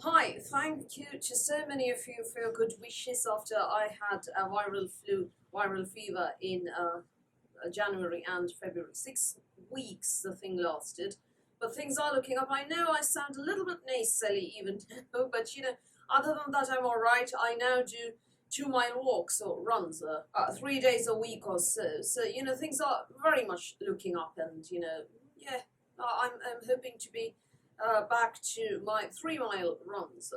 Hi, thank you to so many of you for your good wishes after I had a viral fever in January and February. 6 weeks the thing lasted, but things are looking up. I know I sound a little bit nasally even now, but other than that, I'm all right. I now do 2 mile walks or runs 3 days a week or so. So things are very much looking up, and yeah, I'm hoping to be back to my 3 mile runs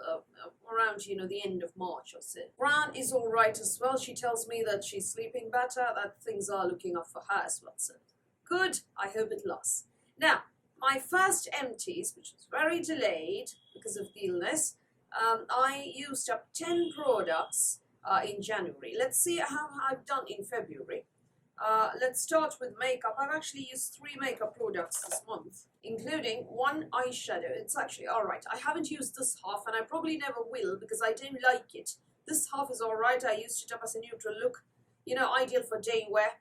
around the end of March or so. Gran is all right as well. She tells me that she's sleeping better, that things are looking up for her as well. So good. I hope it lasts. Now, my first empties, which was very delayed because of the illness, I used up 10 products in January. Let's see how I've done in February. Let's start with makeup. I've actually used 3 makeup products this month, including one eyeshadow. It's actually alright. I haven't used this half, and I probably never will because I don't like it. This half is alright. I used it up as a neutral look, ideal for day wear.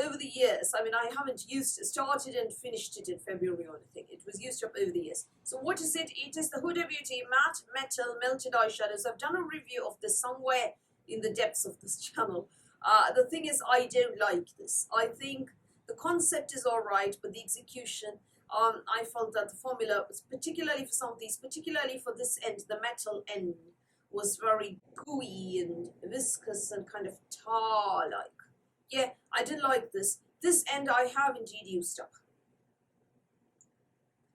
Over the years, I mean, I haven't started and finished it in February or anything. It was used up over the years. So what is it? It is the Huda Beauty Matte Metal Melted Eyeshadows. I've done a review of this somewhere in the depths of this channel. The thing is, I don't like this. I think the concept is all right, but the execution, I felt that the formula, particularly for some of these, particularly for this end, the metal end, was very gooey and viscous and kind of tar-like. Yeah, I didn't like this. This end I have indeed used up.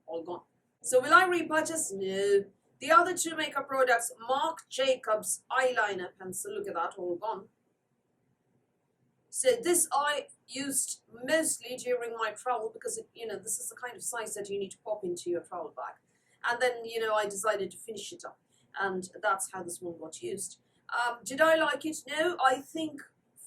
All gone. So will I repurchase? No. The other 2 makeup products, Marc Jacobs eyeliner pencil, look at that, all gone. So this I used mostly during my travel because this is the kind of size that you need to pop into your travel bag. And then I decided to finish it up, and that's how this one got used. Did I like it? No. I think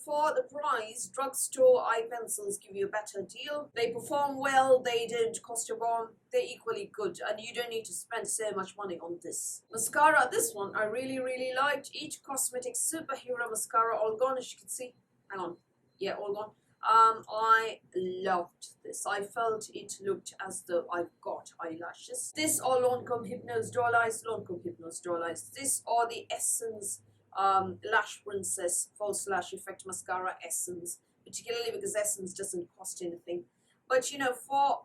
for the price, drugstore eye pencils give you a better deal. They perform well, they don't cost a bomb, they're equally good, and you don't need to spend so much money on this. Mascara, this one I really liked. Each Cosmetics Superhero Mascara, all gone as you can see. Hang on. Yeah, all gone. I loved this. I felt it looked as though I've got eyelashes. This or Lancome Hypnose Dual Eyes, Lancome Hypnose Dual Eyes. This or the Essence Lash Princess False Lash Effect Mascara Essence, particularly because Essence doesn't cost anything. But for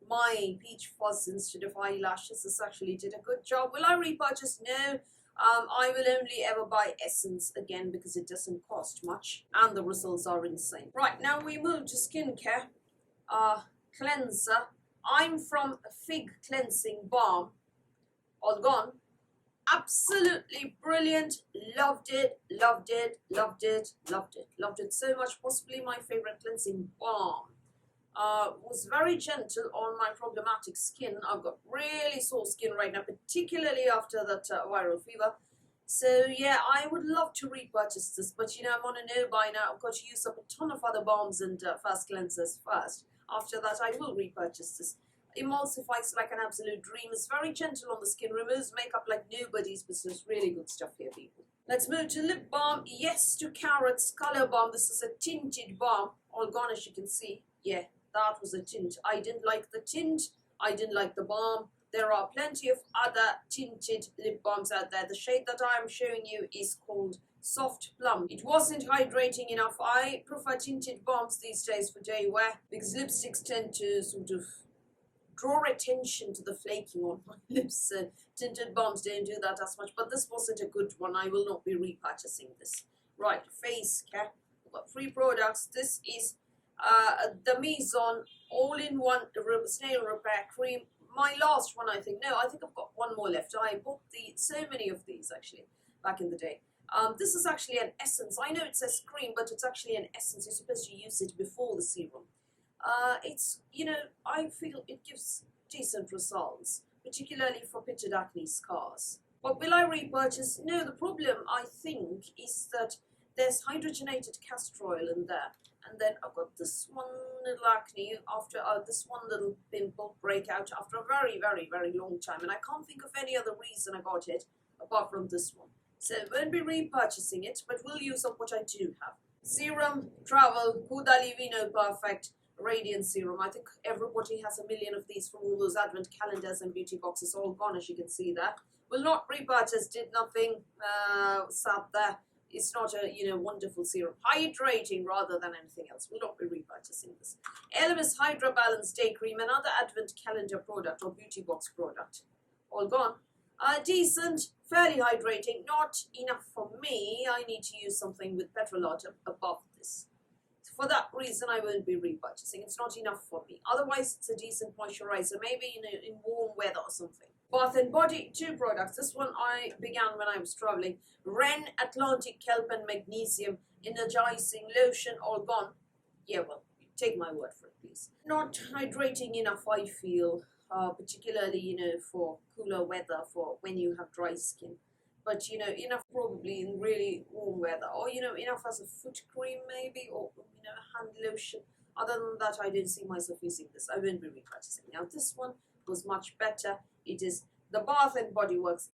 my peach fuzz instead of eyelashes, this actually did a good job. Will I repurchase? No. I will only ever buy Essence again because it doesn't cost much and the results are insane. Right, now we move to skincare. Cleanser. I'm from Fig Cleansing Balm. All gone. Absolutely brilliant. Loved it, loved it, loved it, loved it. Loved it so much. Possibly my favorite cleansing balm. Was very gentle on my problematic skin. I've got really sore skin right now, particularly after that viral fever. So yeah, I would love to repurchase this, but I'm on a no buy now. I've got to use up a ton of other balms and fast cleansers first. After that, I will repurchase this. Emulsifies like an absolute dream. It's very gentle on the skin, removes makeup like nobody's business. Really good stuff here, people. Let's move to lip balm. Yes to Carrots Color Balm. This is a tinted balm. All gone as you can see. Yeah, that was a tint. I didn't like the tint. I didn't like the balm. There are plenty of other tinted lip balms out there. The shade that I am showing you is called Soft Plum. It wasn't hydrating enough. I prefer tinted balms these days for day wear because lipsticks tend to sort of draw attention to the flaking on my lips. Tinted balms don't do that as much, but this wasn't a good one. I will not be repurchasing this. Right, face care. I've got 3 products. This is the Maison all-in-one snail repair cream. My last one, I think. No, I think I've got one more left. I bought so many of these actually back in the day. This is actually an essence. I know it says cream, but it's actually an essence. You're supposed to use it before the serum. It's, I feel it gives decent results, particularly for pitted acne scars. But will I repurchase? No, the problem, I think, is that there's hydrogenated castor oil in there. And then I've got this one little acne after this one little pimple breakout after a very long time. And I can't think of any other reason I got it apart from this one. So I won't be repurchasing it, but we'll use up what I do have. Serum, Travel, Huda Livino Perfect, Radiant Serum. I think everybody has a million of these from all those advent calendars and beauty boxes, all gone, as you can see there. Will not repurchase, did nothing, sat there. It's not a, wonderful serum. Hydrating rather than anything else. Will not be repurchasing this. Elvis Hydra Balance Day Cream, another advent calendar product or beauty box product. All gone. Decent, fairly hydrating, not enough for me. I need to use something with petrolate above this. For that reason, I won't be repurchasing. It's not enough for me. Otherwise, it's a decent moisturizer, maybe in warm weather or something. Bath and Body, 2 products. This one I began when I was traveling. Ren Atlantic Kelp and Magnesium Energizing Lotion, all gone. Yeah, well, take my word for it, please. Not hydrating enough, I feel, particularly, for cooler weather, for when you have dry skin. But, enough probably in really warm weather. Or, enough as a foot cream maybe, or, hand lotion. Other than that, I didn't see myself using this. I won't be repurchasing. Now, this one was much better. It is the Bath and Body Works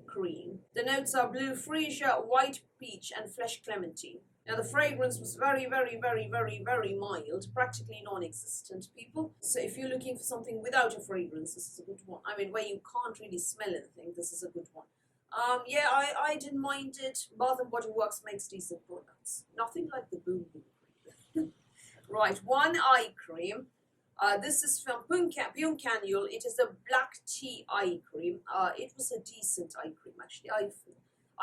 Cream. The notes are blue freesia, white peach, and fresh clementine. Now, the fragrance was very, very, very, very, very mild, practically non-existent, people. So if you're looking for something without a fragrance, this is a good one. I mean, where you can't really smell anything, this is a good one. Yeah, I didn't mind it. Bath and Body Works makes decent products. Nothing like the Boom Boom cream. Right, one eye cream. This is from Puncanul. It is a black tea eye cream. It was a decent eye cream, actually.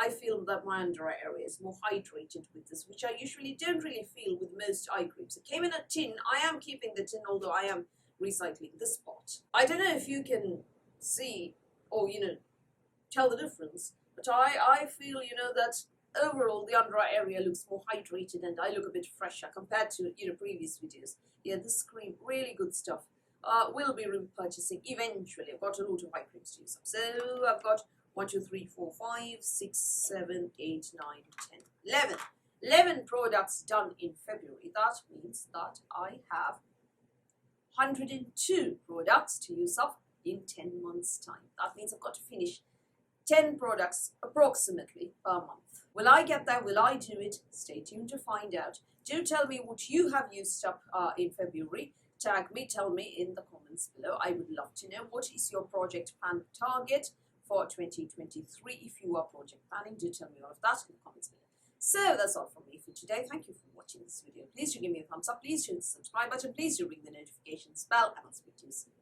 I feel that my under eye area is more hydrated with this, which I usually don't really feel with most eye creams. It came in a tin. I am keeping the tin, although I am recycling this pot. I don't know if you can see or, tell the difference, but I feel, that overall the under eye area looks more hydrated and I look a bit fresher compared to, previous videos. Yeah, this cream, really good stuff. Will be repurchasing eventually. I've got a lot of eye creams to use up. So I've got 1, 2, 3, 4, 5, 6, 7, 8, 9, 10, 11. 11 products done in February. That means that I have 102 products to use up in 10 months' time. That means I've got to finish 10 products approximately per month. Will I get there? Will I do it? Stay tuned to find out. Do tell me what you have used up in February. Tag me, tell me in the comments below. I would love to know what is your project plan target for 2023. If you are project planning, do tell me all of that in the comments below. So that's all from me for today. Thank you for watching this video. Please do give me a thumbs up. Please do hit the subscribe button. Please do ring the notifications bell, and I'll speak to you soon.